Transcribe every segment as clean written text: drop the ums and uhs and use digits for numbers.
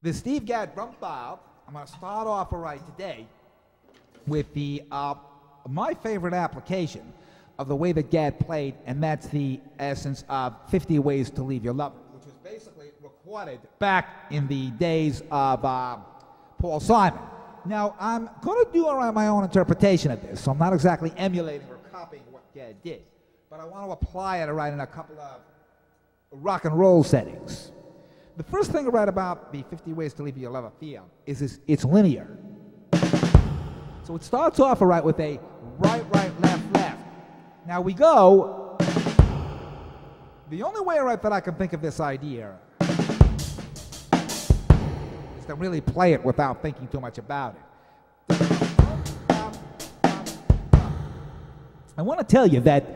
The Steve Gadd drum file, I'm going to start off right today with the my favorite application of the way that Gadd played, and that's the essence of 50 Ways to Leave Your Lover, which was basically recorded back in the days of Paul Simon. Now, I'm going to do my own interpretation of this, so I'm not exactly emulating or copying what Gadd did, but I want to apply it in a couple of rock and roll settings. The first thing right about the 50 Ways to Leave Your Lover feel is it's linear. So it starts off with a right, left, left. Now we go, the only way that I can think of this idea is to really play it without thinking too much about it. I want to tell you that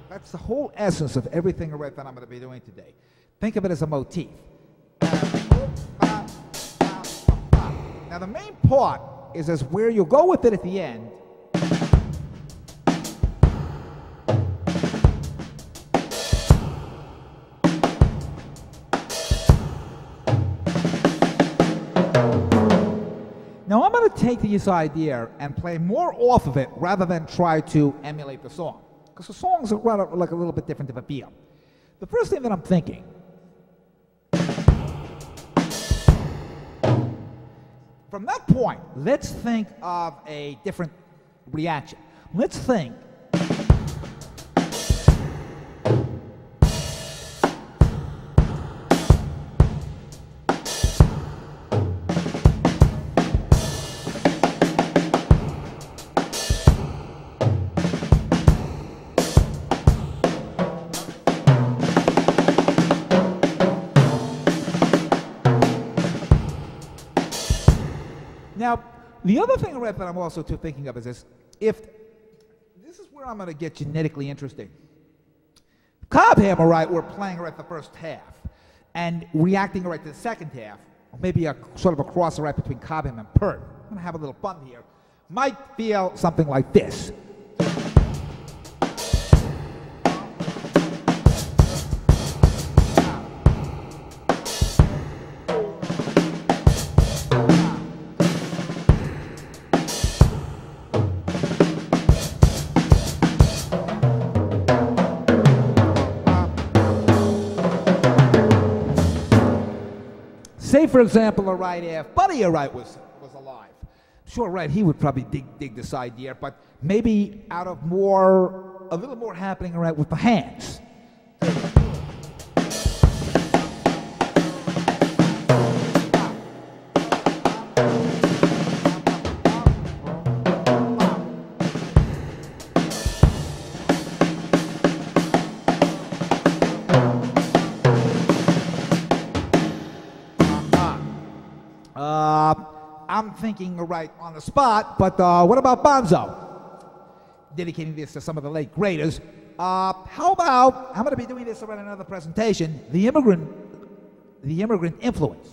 that's the whole essence of everything that I'm going to be doing today. Think of it as a motif. Now the main part is where you'll go with it at the end. Now I'm going to take this idea and play more off of it rather than try to emulate the song, because the songs are like a little bit different of a feel. The first thing that I'm thinking, from that point, let's think of a different reaction. Let's think Now, the other thing that I'm also thinking of is this. If this is where I'm going to get genetically interesting. Cobhammer, we're playing the first half and reacting to the second half, or maybe a sort of a cross between Cobhammer and Pert. I'm going to have a little fun here. Might feel something like this. Say, for example, if Buddy was alive. Sure, he would probably dig this idea, but maybe out of a little more happening with the hands. I'm thinking on the spot, but what about Bonzo? Dedicating this to some of the late greaters. How about, I'm going to be doing this in another presentation, the immigrant influence.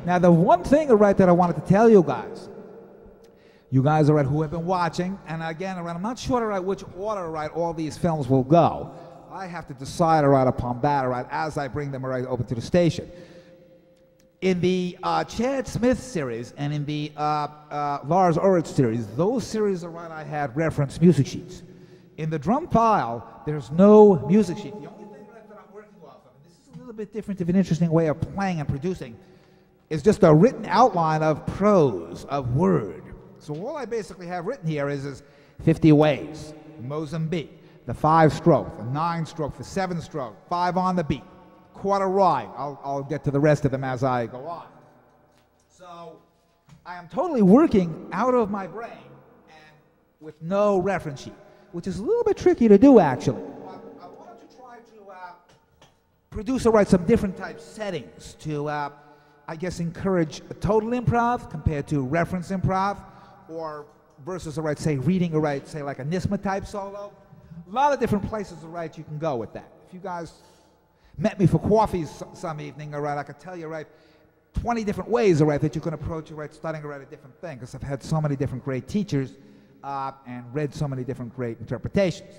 Now, the one thing that I wanted to tell you guys are who have been watching, and again, I'm not sure which order all these films will go. I have to decide upon that as I bring them over to the station. In the Chad Smith series and in the Lars Ulrich series, those series I had reference music sheets. In the drum file, there's no music sheet. The only thing that I'm working off of, and this is a little bit different of an interesting way of playing and producing, is just a written outline of prose, of word. So all I basically have written here is 50 Ways, Mozambique, the 5-stroke, the 9-stroke, the 7-stroke, 5 on the beat, quarter ride. I'll get to the rest of them as I go on. So So I am totally working out of my brain and with no reference sheet, which is a little bit tricky to do actually. I wanted to try to produce or write some different type settings to, I guess, encourage a total improv compared to reference improv, or versus, all right, say, reading or write, say, like a NISMA type solo. A lot of different places to write you can go with that. If you guys met me for coffee some evening, all right, I could tell you, right, 20 different ways, all right, that you can approach, all right, studying, all right, a different thing, because I've had so many different great teachers and read so many different great interpretations.